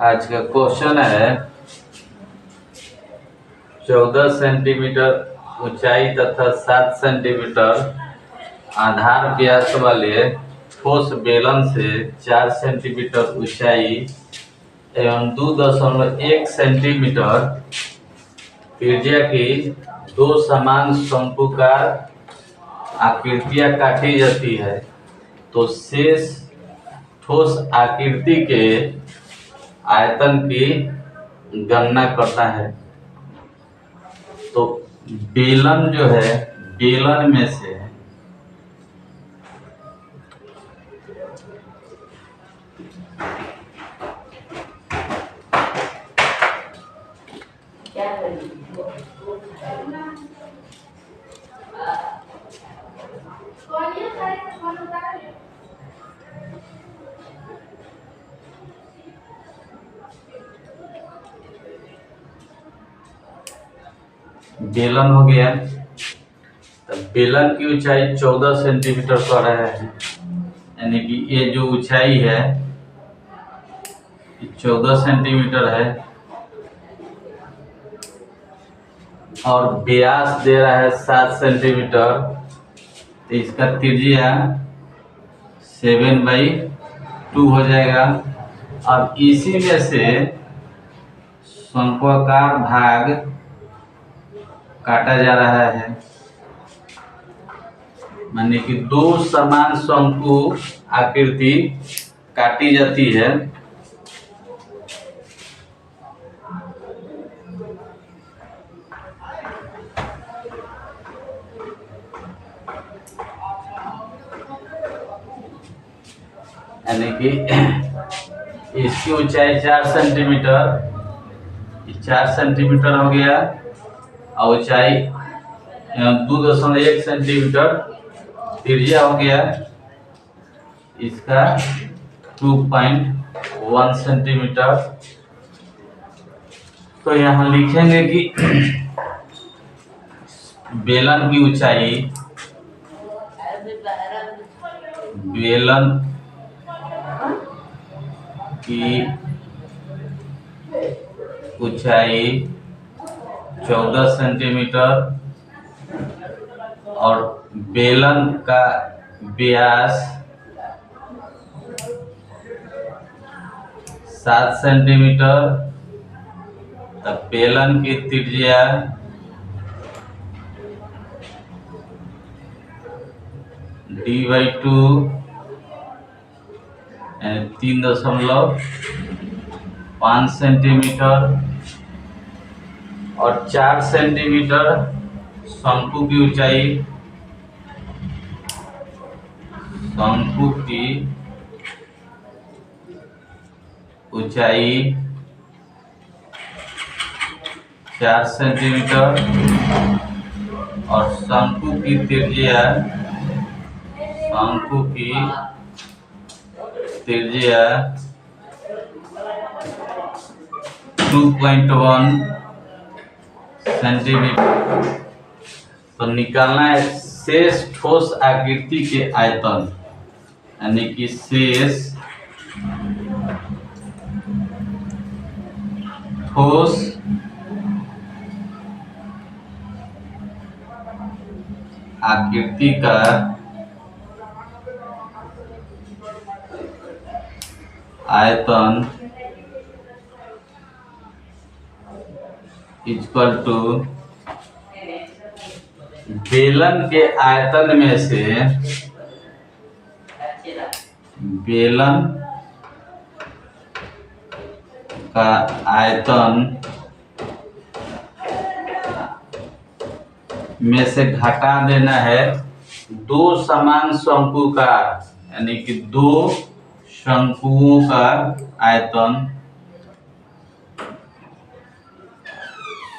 आज का क्वेश्चन है 14 सेंटीमीटर ऊंचाई तथा 7 सेंटीमीटर आधार व्यास वाले ठोस बेलन से 4 सेंटीमीटर ऊंचाई एवं 2.1 सेंटीमीटर त्रिज्या की दो समान शंकुकार आकृतियां काटी जाती है तो शेष ठोस आकृति के आयतन की गणना करता है। तो बेलन जो है, बेलन में से बेलन हो गया। तो बेलन की ऊंचाई 14 सेंटीमीटर कर रहे हैं, यानी कि ये जो ऊंचाई है 14 सेंटीमीटर है और व्यास दे रहा है 7 सेंटीमीटर। तो इसका त्रिज्या 7/2 हो जाएगा। अब इसी में से शंक्वाकार भाग काटा जा रहा है, माने कि दो समान शंकु आकृति काटी जाती है। यानी कि इसकी ऊंचाई 4 सेंटीमीटर, 4 सेंटीमीटर हो गया और ऊंचाई 2.1 सेंटीमीटर त्रिज्या हो गया इसका 2.1 सेंटीमीटर। तो यहाँ लिखेंगे कि बेलन की ऊंचाई, बेलन की ऊंचाई 14 सेंटीमीटर और बेलन का व्यास 7 सेंटीमीटर। तब बेलन की त्रिज्या d/2 यानी 3.5 सेंटीमीटर और 4 सेंटीमीटर शंकु की ऊंचाई, शंकु की ऊंचाई 4 सेंटीमीटर और शंकु की त्रिज्या, शंकु की त्रिज्या 2.1 सेंटीमीटर। तो निकालना है शेष ठोस आकृति के आयतन, यानी कि शेष ठोस आकृति का आयतन इक्वल टू बेलन के आयतन में से, बेलन का आयतन में से घटा देना है दो समान शंकुकार, यानी कि दो शंकुओं का आयतन,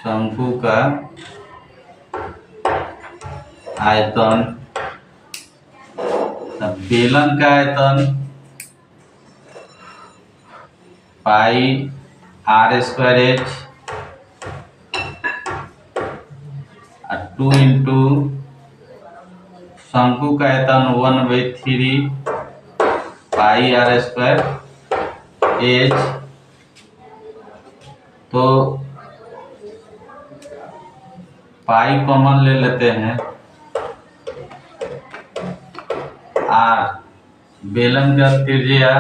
शंकु का आयतन। बेलन का आयतन πr² h 2 इंटू शंकु का आयतन 1/3 πr² h तो पाई कॉमन ले लेते हैं। आर बेलन का त्रिज्या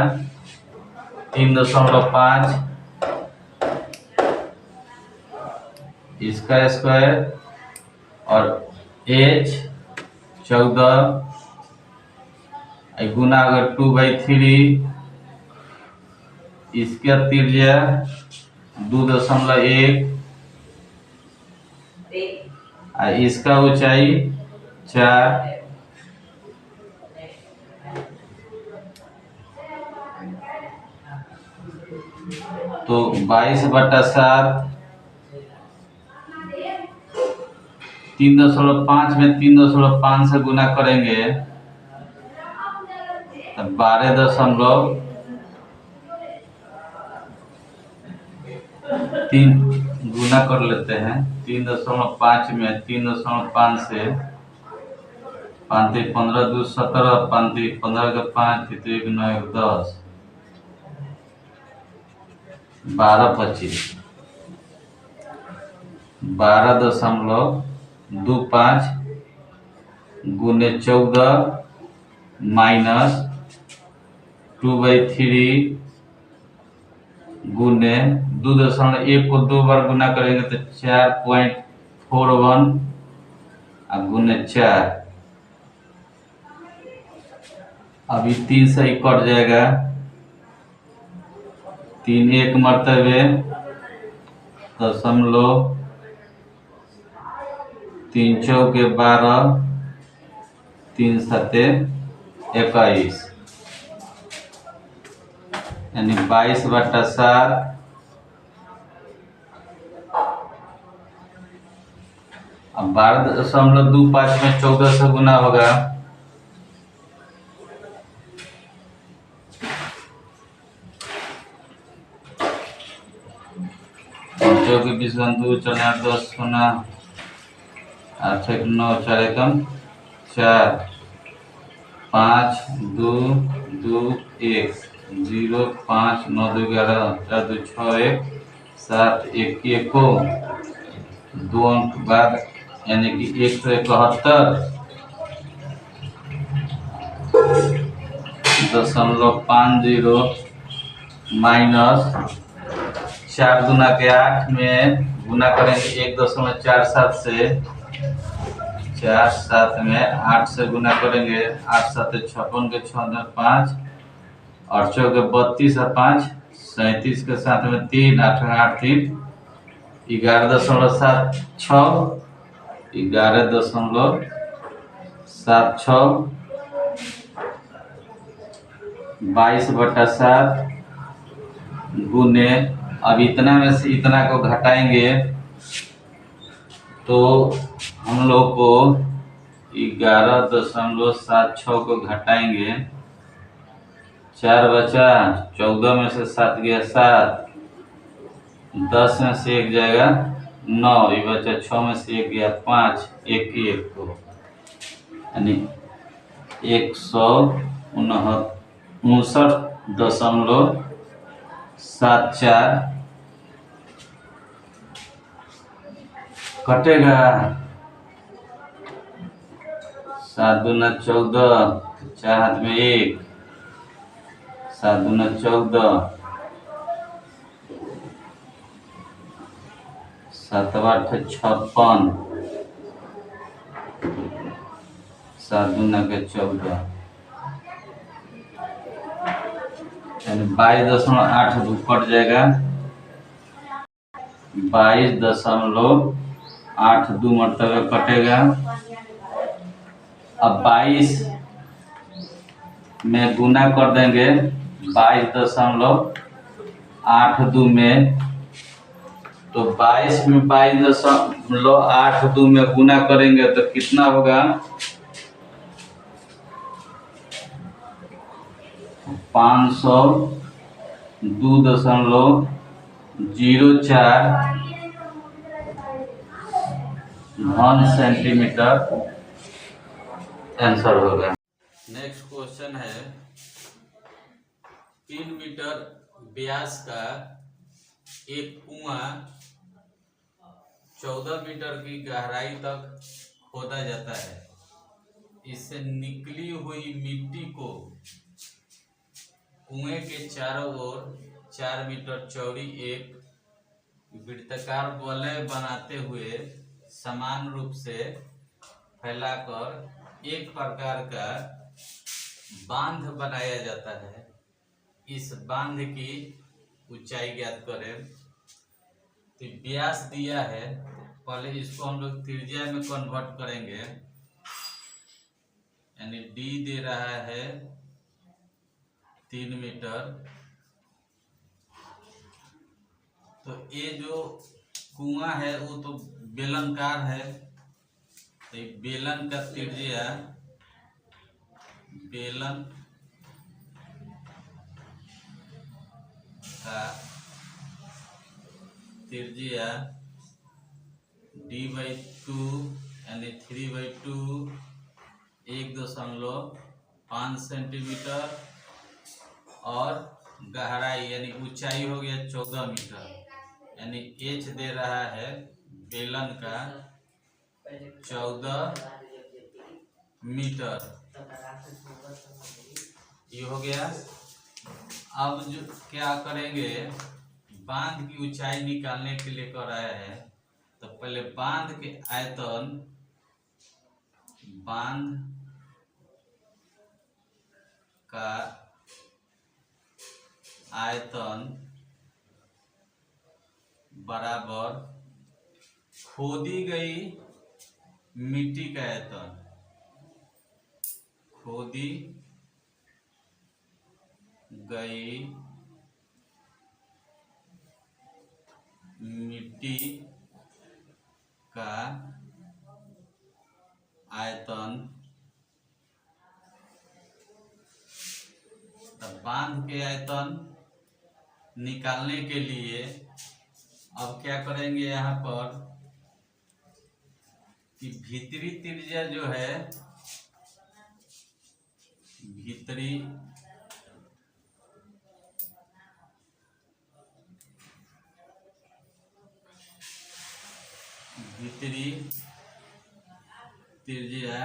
3.5, इसका स्क्वायर, और एच 14 गुना अगर 2/3, इसका त्रिज्या 2.1, इसका ऊंचाई 4, तो 22/7 3.5 में 3.5 से गुना करेंगे तो 12.3 गुना कर लेते हैं। 3.5 में 3.5 से 5 15 2 17, 5 15 के 5 1 9 10, 12 25, 12.25 गुने 14 माइनस 2/3 गुने 2.1 को 2 बार गुना करेंगे तो 4.41 गुने 4। अभी 3 से ही कट जाएगा, 3 एक मरतबे 0.3 चौके 12, 3 सते 21, यानी 22/7 अब 12.25 में 14 से गुना होगा, चौके 20 2 चले 10 गुना 8 1 9 4 एकम 4 5 2 2 1 0 5 9 2 11 4 2 6 1 7 1 1 को 2 अंक बाद यानी कि 171.50 माइनस 4 गुना के 8 में गुना करेंगे 1.47 से, 4 7 में 8 से गुना करेंगे 8 7 56 के 6 5 और चौके 32 और 5 37 के साथ में 3 8 8 3 11.76 11.76 22/7 गुने, अब इतना में से इतना को घटाएंगे तो हम लोग को 11.76 को घटाएंगे, 4 बचा, 14 में से 7 गया 7, 10 में से 1 जाएगा 9, ये बचा 6 में से 1 गया 5, 1 की 1 को यानी 159.74 कटेगा। 7 दूना 14, 4 हाथ में 1, 7 दूना 14, 7 8 56, 7 दूना के 14 यानी 22.82 कट जाएगा, 22.82 मरतबे कटेगा। अब 22 में गुना कर देंगे 22.82 में, तो 22 में 22.82 में गुना करेंगे तो कितना होगा, 502.04 घन सेंटीमीटर आंसर होगा। नेक्स्ट क्वेश्चन है 3 मीटर व्यास का एक कुआं 14 मीटर की गहराई तक खोदा जाता है। इससे निकली हुई मिट्टी को कुएं के चारों ओर 4 मीटर चौड़ी एक वृत्ताकार वलय बनाते हुए समान रूप से फैलाकर एक प्रकार का बांध बनाया जाता है। इस बांध की ऊंचाई ज्ञात करें। तो व्यास दिया है, पहले इसको हम लोग त्रिज्या में कन्वर्ट करेंगे, यानी डी दे रहा है 3 मीटर। तो ये जो कुआं है वो तो बेलनाकार है, तो बेलन का त्रिज्या, बेलन का त्रिज्या D/2 यानी 3/2 1.5 सेंटीमीटर और गहराई यानी ऊंचाई हो गया 14 मीटर, यानी एच दे रहा है बेलन का 14 मीटर। ये हो गया। अब जो क्या करेंगे, बांध की ऊंचाई निकालने के लिए कर रहा है, तो पहले बांध के आयतन, बांध का आयतन बराबर खोदी गई मिट्टी का आयतन, खोदी गई मिट्टी का आयतन। तब बांध के आयतन निकालने के लिए अब क्या करेंगे, यहाँ पर कि भीतरी त्रिज्या जो है, भीतरी त्रिज्या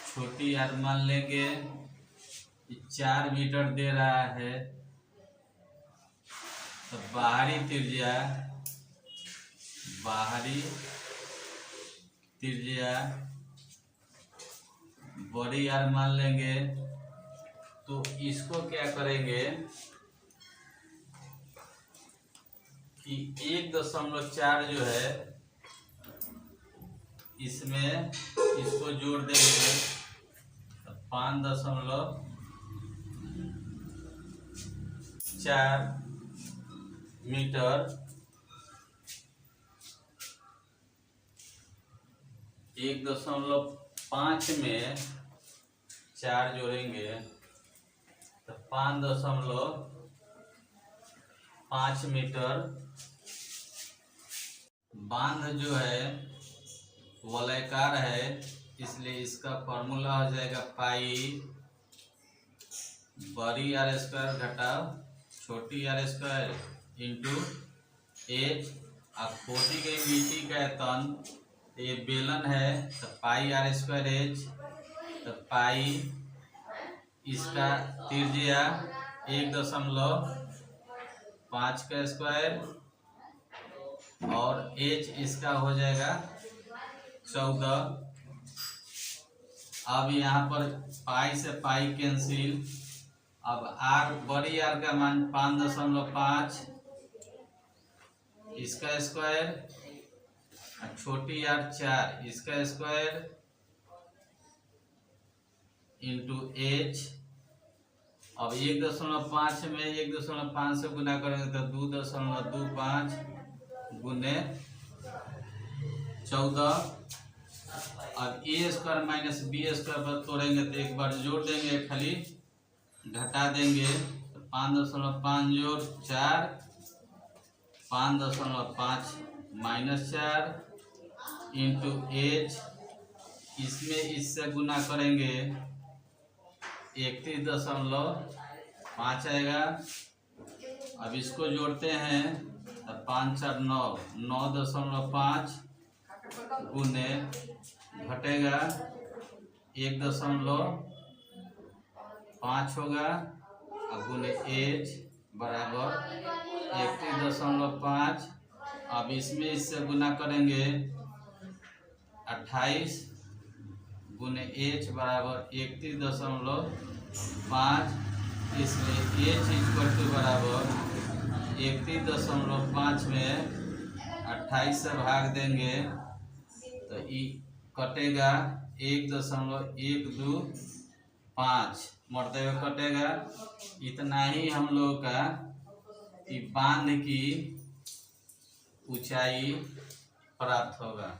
छोटी आर मान लेंगे, 4 मीटर दे रहा है, तो बाहरी त्रिज्या बड़ी आर मान लेंगे। तो इसको क्या करेंगे कि 1.4 जो है इसमें इसको जोड़ देंगे, तो 5.4 मीटर। 1.5 में 4 जोड़ेंगे तो 5.5 मीटर। बांध जो है वलयाकार है, इसलिए इसका फॉर्मूला हो जाएगा पाई बड़ी आर स्क्वायर घटाव छोटी आर स्क्वायर इंटू एच। अब खोदी गई मिट्टी का आयतन, ये बेलन है तो पाई आर स्क्वायर एच, तो पाई इसका त्रिज्या 1.5 का स्क्वायर और एच इसका हो जाएगा 14। अब यहाँ पर पाई से पाई कैंसिल। अब आर बड़ी आर का मान 5.5 इसका स्क्वायर, छोटी आर 4 इसका स्क्वायर इंटू एच। अब 1.5 में 1.5 से गुना करेंगे तो 2.25 गुने 14। अब ए स्क्वायर माइनस बी स्क्वायर पर तोड़ेंगे तो एक बार जोड़ देंगे, खाली घटा देंगे तो 5.5 जोड़ 4, 5.5 माइनस 4 इंटू एच। इसमें इससे गुना करेंगे 31.5 आएगा अब इसको जोड़ते हैं तो 5 4 9, 9.5 गुने घटेगा 1.5 होगा और गुने एच बराबर 31.5। अब इसमें इससे गुना करेंगे 28 गुने एच बराबर 31.5, इसलिए एच इक्वल टू बराबर 31.5 में 28 से भाग देंगे तो ई कटेगा 1.125 मरते हुए कटेगा। इतना ही हम लोग का बांध की ऊंचाई प्राप्त होगा।